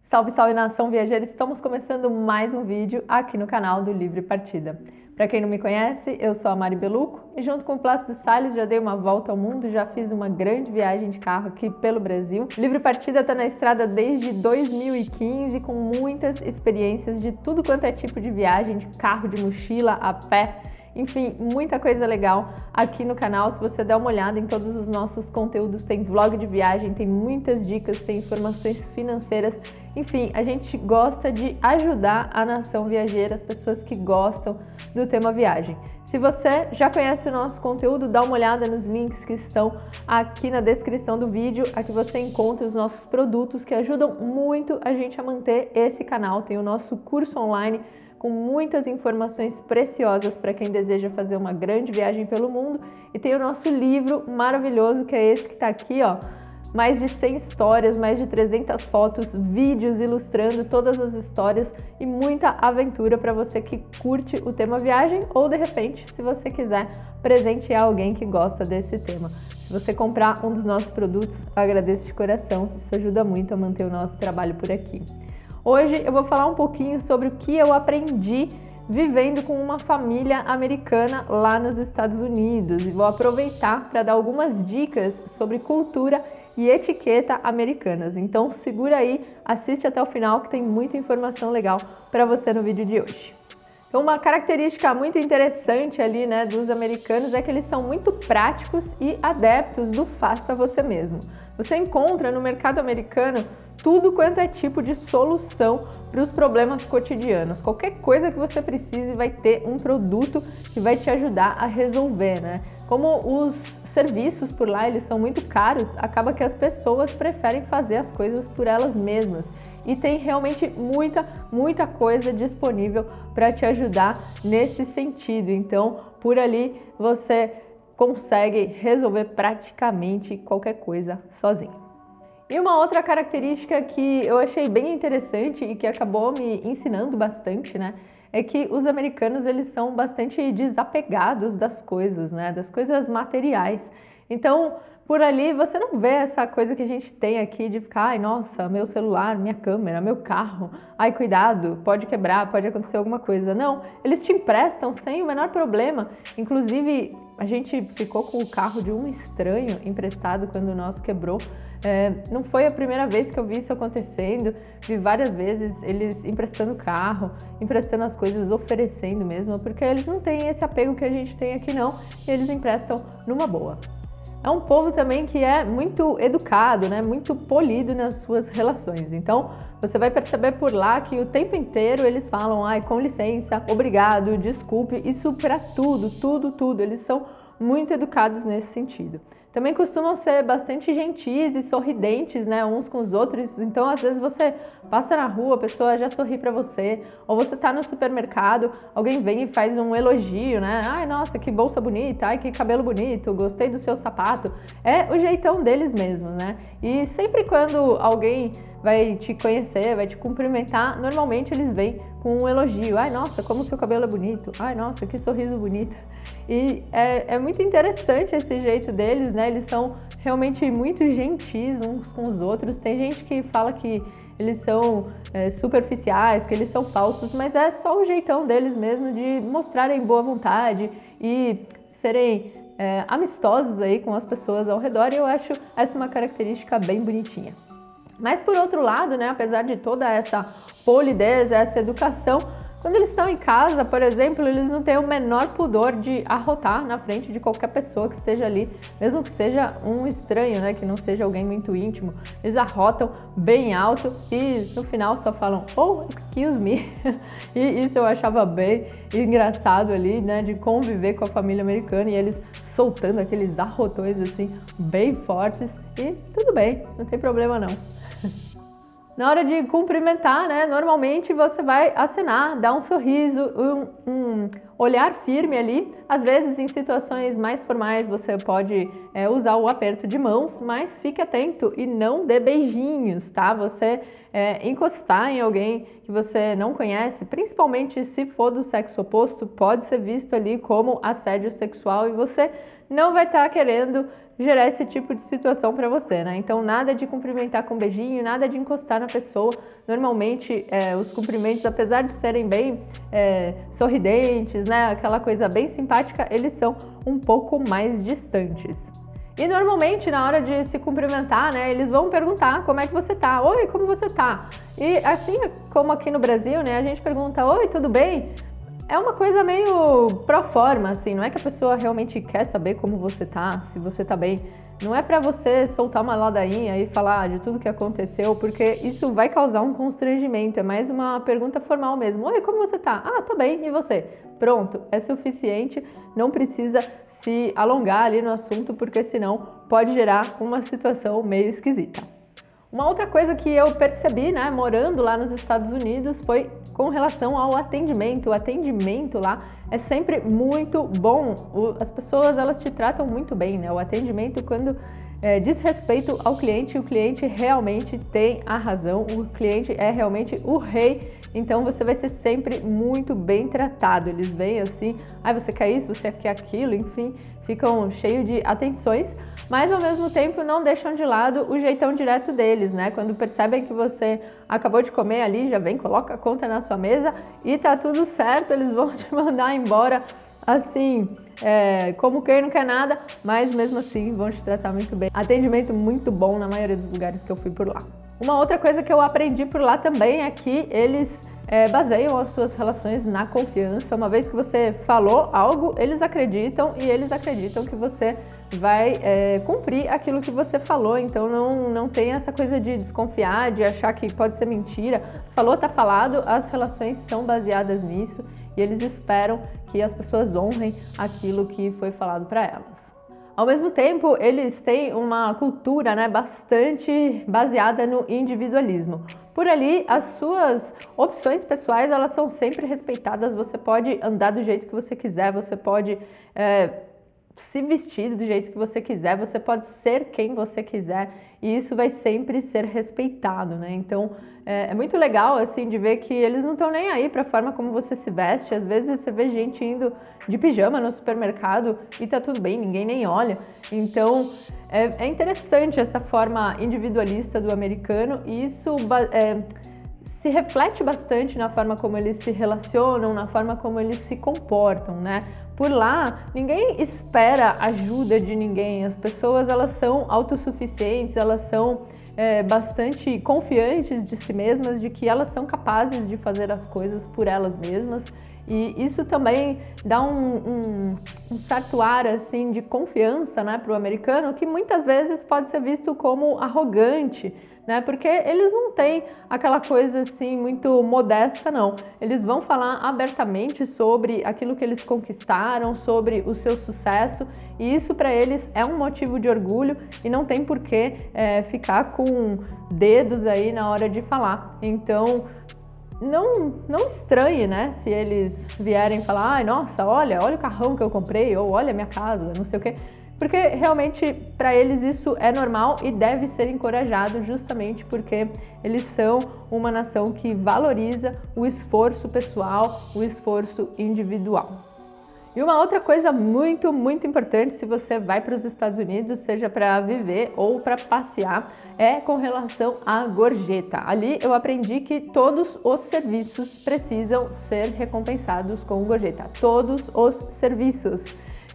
Salve, salve nação viajeira! Estamos começando mais um vídeo aqui no canal do Livre Partida. Para quem não me conhece, eu sou a Mari Beluco e junto com o Plácido Salles já dei uma volta ao mundo, já fiz uma grande viagem de carro aqui pelo Brasil. O Livre Partida está na estrada desde 2015 com muitas experiências de tudo quanto é tipo de viagem, de carro, de mochila, a pé. Enfim, muita coisa legal aqui no canal. Se você der uma olhada em todos os nossos conteúdos, tem vlog de viagem, tem muitas dicas, tem informações financeiras. Enfim, a gente gosta de ajudar a nação viajeira, as pessoas que gostam do tema viagem. Se você já conhece o nosso conteúdo, dá uma olhada nos links que estão aqui na descrição do vídeo. Aqui você encontra os nossos produtos que ajudam muito a gente a manter esse canal. Tem o nosso curso online com muitas informações preciosas para quem deseja fazer uma grande viagem pelo mundo. E tem o nosso livro maravilhoso, que é esse que está aqui, ó. Mais de 100 histórias, mais de 300 fotos, vídeos ilustrando todas as histórias e muita aventura para você que curte o tema viagem ou, de repente, se você quiser presentear alguém que gosta desse tema. Se você comprar um dos nossos produtos, eu agradeço de coração. Isso ajuda muito a manter o nosso trabalho por aqui. Hoje eu vou falar um pouquinho sobre o que eu aprendi vivendo com uma família americana lá nos Estados Unidos e vou aproveitar para dar algumas dicas sobre cultura e etiqueta americanas. Então segura aí, assiste até o final que tem muita informação legal para você no vídeo de hoje. Então, uma característica muito interessante ali, né, dos americanos é que eles são muito práticos e adeptos do faça você mesmo. Você encontra no mercado americano tudo quanto é tipo de solução para os problemas cotidianos. Qualquer coisa que você precise vai ter um produto que vai te ajudar a resolver, né? Como os serviços por lá eles são muito caros, acaba que as pessoas preferem fazer as coisas por elas mesmas. E tem realmente muita coisa disponível para te ajudar nesse sentido. Então, por ali você consegue resolver praticamente qualquer coisa sozinho. E uma outra característica que eu achei bem interessante e que acabou me ensinando bastante, né, é que os americanos eles são bastante desapegados das coisas, né, das coisas materiais. Então, por ali você não vê essa coisa que a gente tem aqui de ficar, ai, nossa, meu celular, minha câmera, meu carro, ai, cuidado, pode quebrar, pode acontecer alguma coisa. Não, eles te emprestam sem o menor problema. Inclusive, a gente ficou com o carro de um estranho emprestado quando o nosso quebrou. Não foi a primeira vez que eu vi isso acontecendo, vi várias vezes eles emprestando carro, emprestando as coisas, oferecendo mesmo, porque eles não têm esse apego que a gente tem aqui não, e eles emprestam numa boa. É um povo também que é muito educado, né? Muito polido nas suas relações. Então, você vai perceber por lá que o tempo inteiro eles falam, ai, com licença, obrigado, desculpe, isso para tudo. Eles são muito educados nesse sentido. Também costumam ser bastante gentis e sorridentes, né, uns com os outros. Então, às vezes você passa na rua, a pessoa já sorri para você, ou você tá no supermercado, alguém vem e faz um elogio, né? Ai, nossa, que bolsa bonita, ai, que cabelo bonito, gostei do seu sapato. É o jeitão deles mesmo, né? E sempre quando alguém vai te conhecer, vai te cumprimentar, normalmente eles vêm com um elogio. Ai, nossa, como o seu cabelo é bonito. Ai, nossa, que sorriso bonito. E é muito interessante esse jeito deles, né? Eles são realmente muito gentis uns com os outros. Tem gente que fala que eles são superficiais, que eles são falsos, mas é só o jeitão deles mesmo de mostrarem boa vontade e serem amistosos aí com as pessoas ao redor. E eu acho essa uma característica bem bonitinha. Mas por outro lado, né, apesar de toda essa polidez, essa educação, quando eles estão em casa, por exemplo, eles não têm o menor pudor de arrotar na frente de qualquer pessoa que esteja ali, mesmo que seja um estranho, né, que não seja alguém muito íntimo. Eles arrotam bem alto e no final só falam, oh, excuse me. E isso eu achava bem engraçado ali, né, de conviver com a família americana e eles soltando aqueles arrotões assim, bem fortes e tudo bem, não tem problema não. Na hora de cumprimentar, né, normalmente você vai acenar, dar um sorriso, um olhar firme ali. Às vezes, em situações mais formais, você pode usar o aperto de mãos, mas fique atento e não dê beijinhos, tá? Você encostar em alguém que você não conhece, principalmente se for do sexo oposto, pode ser visto ali como assédio sexual e você não vai estar querendo gerar esse tipo de situação para você, né? Então nada de cumprimentar com beijinho, nada de encostar na pessoa. Normalmente os cumprimentos, apesar de serem bem sorridentes, né? Aquela coisa bem simpática, eles são um pouco mais distantes. E normalmente na hora de se cumprimentar, né, eles vão perguntar como é que você tá. Oi, como você tá? E assim como aqui no Brasil, né, a gente pergunta, oi, tudo bem? É uma coisa meio pro forma, assim, não é que a pessoa realmente quer saber como você tá, se você tá bem. Não é pra você soltar uma ladainha e falar de tudo que aconteceu, porque isso vai causar um constrangimento, é mais uma pergunta formal mesmo. Oi, como você tá? Ah, tô bem, e você? Pronto, é suficiente, não precisa se alongar ali no assunto, porque senão pode gerar uma situação meio esquisita. Uma outra coisa que eu percebi, né, morando lá nos Estados Unidos, foi com relação ao atendimento. O atendimento lá é sempre muito bom. As pessoas, elas te tratam muito bem, né? O atendimento, quando diz respeito ao cliente, o cliente realmente tem a razão, o cliente é realmente o rei. Então você vai ser sempre muito bem tratado. Eles vêm assim, você quer isso, você quer aquilo, enfim, ficam cheios de atenções, mas ao mesmo tempo não deixam de lado o jeitão direto deles, né? Quando percebem que você acabou de comer ali, já vem, coloca a conta na sua mesa e tá tudo certo, eles vão te mandar embora assim, como quem não quer nada, mas mesmo assim vão te tratar muito bem. Atendimento muito bom na maioria dos lugares que eu fui por lá. Uma outra coisa que eu aprendi por lá também é que eles baseiam as suas relações na confiança. Uma vez que você falou algo, eles acreditam e eles acreditam que você vai cumprir aquilo que você falou. Então não tem essa coisa de desconfiar, de achar que pode ser mentira. Falou, tá falado, as relações são baseadas nisso e eles esperam que as pessoas honrem aquilo que foi falado para elas. Ao mesmo tempo, eles têm uma cultura, né, bastante baseada no individualismo. Por ali, as suas opções pessoais, elas são sempre respeitadas. Você pode andar do jeito que você quiser, você pode se vestir do jeito que você quiser, você pode ser quem você quiser e isso vai sempre ser respeitado, né? Então é muito legal assim de ver que eles não estão nem aí para a forma como você se veste. Às vezes você vê gente indo de pijama no supermercado e tá tudo bem, ninguém nem olha. Então é interessante essa forma individualista do americano e isso se reflete bastante na forma como eles se relacionam, na forma como eles se comportam, né? Por lá, ninguém espera ajuda de ninguém. As pessoas, elas são autossuficientes, elas são bastante confiantes de si mesmas, de que elas são capazes de fazer as coisas por elas mesmas. E isso também dá um certo ar assim, de confiança, né, para o americano, que muitas vezes pode ser visto como arrogante, né, porque eles não têm aquela coisa assim muito modesta, não. Eles vão falar abertamente sobre aquilo que eles conquistaram, sobre o seu sucesso, e isso para eles é um motivo de orgulho e não tem por que ficar com dedos aí na hora de falar. Então, não estranhe, né, se eles vierem falar, ai, nossa, olha o carrão que eu comprei, ou olha a minha casa, não sei o quê, porque realmente para eles isso é normal e deve ser encorajado justamente porque eles são uma nação que valoriza o esforço pessoal, o esforço individual. E uma outra coisa muito, muito importante se você vai para os Estados Unidos, seja para viver ou para passear, é com relação à gorjeta. Ali eu aprendi que todos os serviços precisam ser recompensados com gorjeta. Todos os serviços.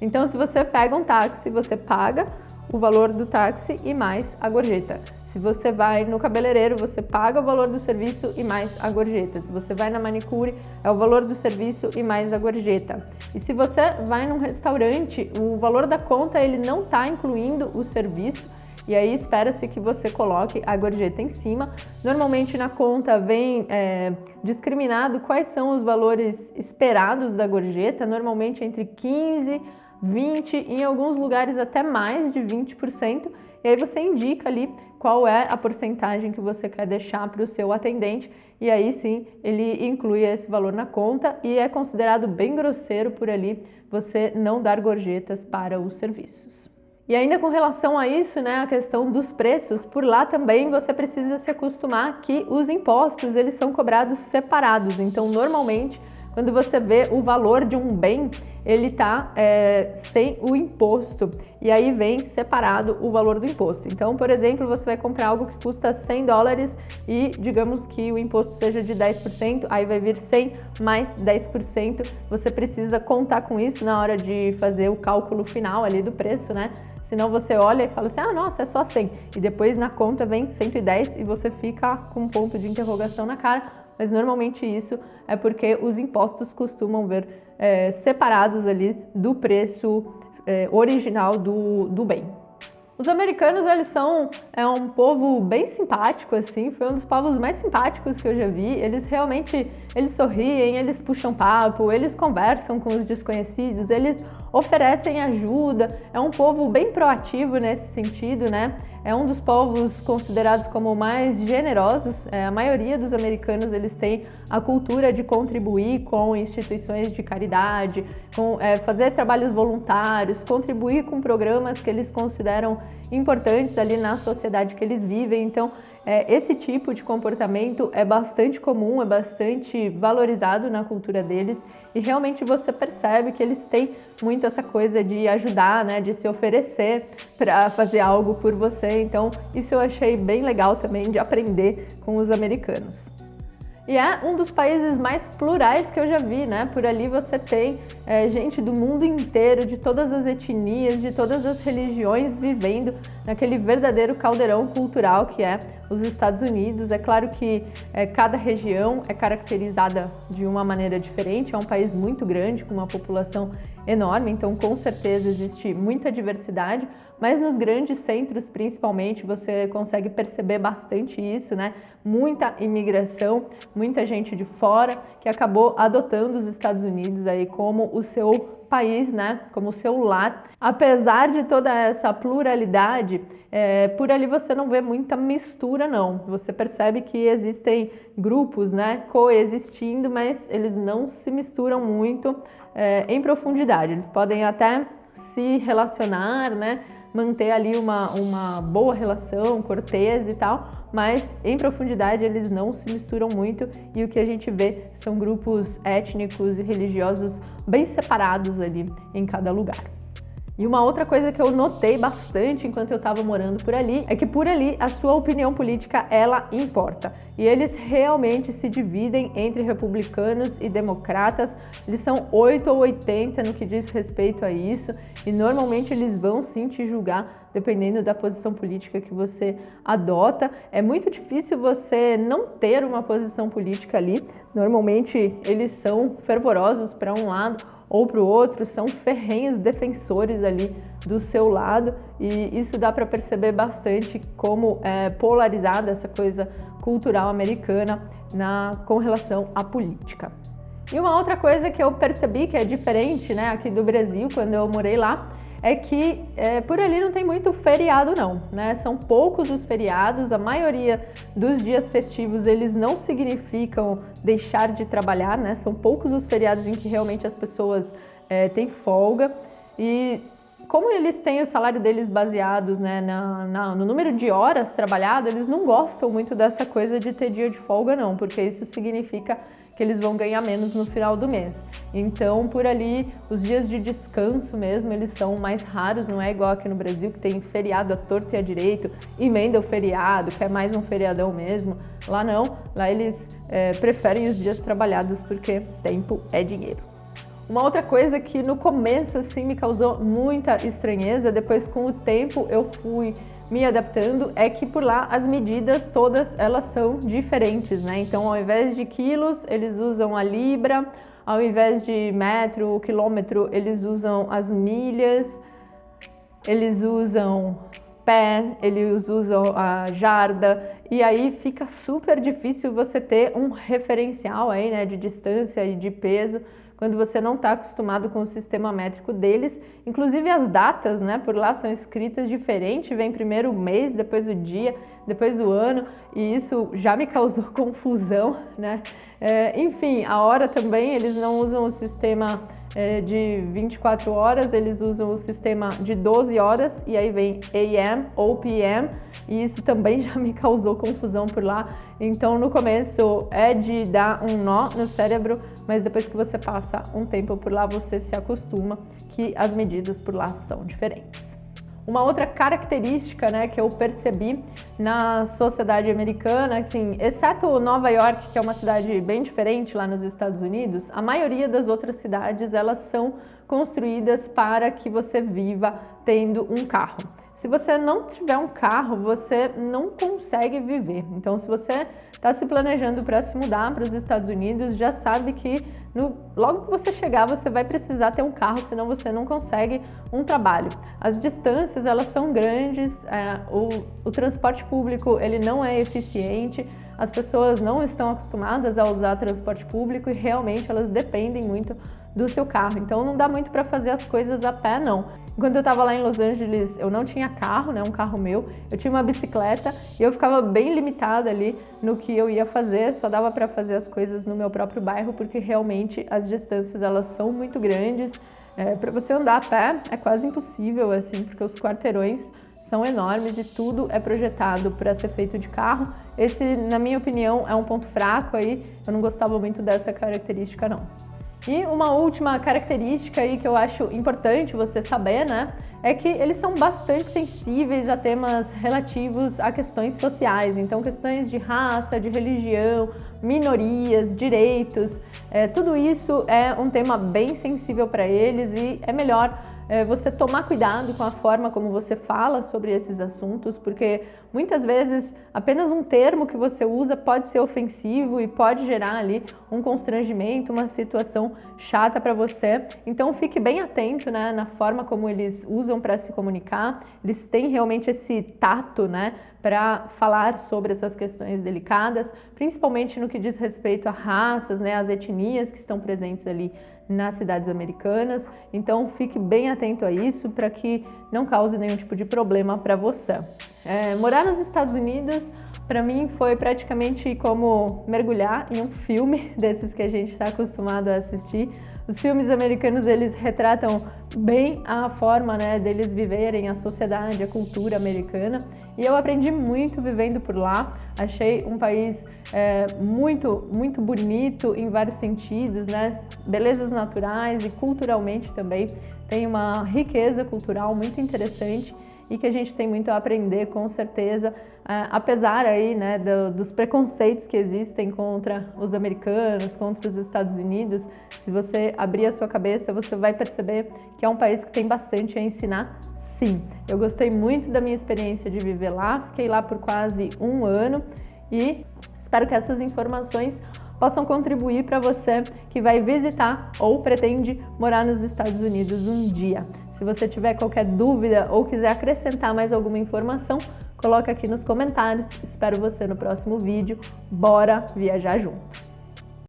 Então, se você pega um táxi, você paga o valor do táxi e mais a gorjeta. Se você vai no cabeleireiro, você paga o valor do serviço e mais a gorjeta. Se você vai na manicure, é o valor do serviço e mais a gorjeta. E se você vai num restaurante, o valor da conta ele não está incluindo o serviço, e aí espera-se que você coloque a gorjeta em cima. Normalmente na conta vem discriminado quais são os valores esperados da gorjeta, normalmente entre 15%, 20%, em alguns lugares até mais de 20%, e aí você indica ali qual é a porcentagem que você quer deixar para o seu atendente, e aí sim ele inclui esse valor na conta e é considerado bem grosseiro por ali você não dar gorjetas para os serviços. E ainda com relação a isso, né, a questão dos preços, por lá também você precisa se acostumar que os impostos eles são cobrados separados. Então, normalmente, quando você vê o valor de um bem, ele tá sem o imposto. E aí vem separado o valor do imposto. Então, por exemplo, você vai comprar algo que custa 100 dólares e digamos que o imposto seja de 10%, aí vai vir 100 mais 10%. Você precisa contar com isso na hora de fazer o cálculo final ali do preço, né? Senão você olha e fala assim, ah, nossa, é só 100. E depois na conta vem 110 e você fica com um ponto de interrogação na cara. Mas normalmente isso é porque os impostos costumam vir separados ali do preço original do bem. Os americanos, eles são um povo bem simpático, assim, foi um dos povos mais simpáticos que eu já vi. Eles realmente, eles sorriem, eles puxam papo, eles conversam com os desconhecidos, eles oferecem ajuda. É um povo bem proativo nesse sentido, né? É um dos povos considerados como mais generosos. A maioria dos americanos, eles têm a cultura de contribuir com instituições de caridade, com fazer trabalhos voluntários, contribuir com programas que eles consideram importantes ali na sociedade que eles vivem. Então, esse tipo de comportamento é bastante comum, é bastante valorizado na cultura deles e realmente você percebe que eles têm muito essa coisa de ajudar, né, de se oferecer para fazer algo por você. Então, isso eu achei bem legal também de aprender com os americanos. E é um dos países mais plurais que eu já vi, né? Por ali você tem gente do mundo inteiro, de todas as etnias, de todas as religiões vivendo naquele verdadeiro caldeirão cultural que é os Estados Unidos. É claro que cada região é caracterizada de uma maneira diferente, é um país muito grande, com uma população enorme, então com certeza existe muita diversidade, mas nos grandes centros, principalmente, você consegue perceber bastante isso, né? Muita imigração, muita gente de fora que acabou adotando os Estados Unidos aí como o seu país, né? Como o seu lar. Apesar de toda essa pluralidade, por ali você não vê muita mistura, não. Você percebe que existem grupos, né, coexistindo, mas eles não se misturam muito em profundidade. Eles podem até se relacionar, né? Manter ali uma boa relação, cortês e tal, mas em profundidade eles não se misturam muito e o que a gente vê são grupos étnicos e religiosos bem separados ali em cada lugar. E uma outra coisa que eu notei bastante enquanto eu estava morando por ali é que por ali a sua opinião política ela importa. E eles realmente se dividem entre republicanos e democratas. Eles são 8 ou 80 no que diz respeito a isso e normalmente eles vão sim te julgar dependendo da posição política que você adota. É muito difícil você não ter uma posição política ali. Normalmente eles são fervorosos para um lado ou para o outro, são ferrenhos defensores ali do seu lado e isso dá para perceber bastante como é polarizada essa coisa cultural americana com relação à política. E uma outra coisa que eu percebi que é diferente, né, aqui do Brasil, quando eu morei lá, é que por ali não tem muito feriado não, né? São poucos os feriados, a maioria dos dias festivos eles não significam deixar de trabalhar, né? São poucos os feriados em que realmente as pessoas têm folga e como eles têm o salário deles baseados, né, no número de horas trabalhadas, eles não gostam muito dessa coisa de ter dia de folga não, porque isso significa que eles vão ganhar menos no final do mês. Então, por ali, os dias de descanso mesmo, eles são mais raros, não é igual aqui no Brasil, que tem feriado à torto e à direito, emenda o feriado, que é mais um feriadão mesmo. Lá não, lá eles preferem os dias trabalhados porque tempo é dinheiro. Uma outra coisa que no começo assim me causou muita estranheza, depois com o tempo eu fui me adaptando, é que por lá as medidas todas elas são diferentes, né? Então ao invés de quilos eles usam a libra, ao invés de metro, quilômetro eles usam as milhas, eles usam pé, eles usam a jarda e aí fica super difícil você ter um referencial aí, né, de distância e de peso quando você não está acostumado com o sistema métrico deles. Inclusive as datas, né, por lá são escritas diferente, vem primeiro o mês, depois o dia, depois o ano, e isso já me causou confusão, né? Enfim, a hora também, eles não usam o sistema de 24 horas, eles usam o sistema de 12 horas e aí vem AM ou PM, e isso também já me causou confusão por lá. Então no começo é de dar um nó no cérebro, mas depois que você passa um tempo por lá, você se acostuma que as medidas por lá são diferentes. Uma outra característica, né, que eu percebi na sociedade americana, assim, exceto Nova York, que é uma cidade bem diferente lá nos Estados Unidos, a maioria das outras cidades, elas são construídas para que você viva tendo um carro. Se você não tiver um carro, você não consegue viver. Então, se você está se planejando para se mudar para os Estados Unidos, já sabe que logo que você chegar, você vai precisar ter um carro, senão você não consegue um trabalho. As distâncias, elas são grandes, o transporte público, ele não é eficiente, as pessoas não estão acostumadas a usar transporte público e realmente elas dependem muito do seu carro. Então, não dá muito para fazer as coisas a pé, não. Quando eu estava lá em Los Angeles, eu não tinha carro, né, um carro meu, eu tinha uma bicicleta e eu ficava bem limitada ali no que eu ia fazer, só dava para fazer as coisas no meu próprio bairro, porque realmente as distâncias elas são muito grandes. Para você andar a pé é quase impossível, assim, porque os quarteirões são enormes e tudo é projetado para ser feito de carro. Esse, na minha opinião, é um ponto fraco aí, eu não gostava muito dessa característica, não. E uma última característica aí que eu acho importante você saber, né, é que eles são bastante sensíveis a temas relativos a questões sociais, então questões de raça, de religião, minorias, direitos, tudo isso é um tema bem sensível para eles e é melhor você tomar cuidado com a forma como você fala sobre esses assuntos, porque muitas vezes apenas um termo que você usa pode ser ofensivo e pode gerar ali um constrangimento, uma situação chata para você. Então fique bem atento, né, na forma como eles usam para se comunicar. Eles têm realmente esse tato, né, para falar sobre essas questões delicadas, principalmente no que diz respeito a raças, né, as etnias que estão presentes ali nas cidades americanas. Então fique bem atento a isso para que não cause nenhum tipo de problema para você. Morar nos Estados Unidos para mim foi praticamente como mergulhar em um filme desses que a gente está acostumado a assistir. Os filmes americanos, eles retratam bem a forma, né, deles viverem, a sociedade, a cultura americana. E eu aprendi muito vivendo por lá. Achei um país muito, muito bonito em vários sentidos, né? Belezas naturais e culturalmente também. Tem uma riqueza cultural muito interessante e que a gente tem muito a aprender, com certeza, apesar aí, né, dos preconceitos que existem contra os americanos, contra os Estados Unidos. Se você abrir a sua cabeça, você vai perceber que é um país que tem bastante a ensinar, sim. Eu gostei muito da minha experiência de viver lá, fiquei lá por quase um ano e espero que essas informações possam contribuir para você que vai visitar ou pretende morar nos Estados Unidos um dia. Se você tiver qualquer dúvida ou quiser acrescentar mais alguma informação, coloca aqui nos comentários. Espero você no próximo vídeo. Bora viajar junto!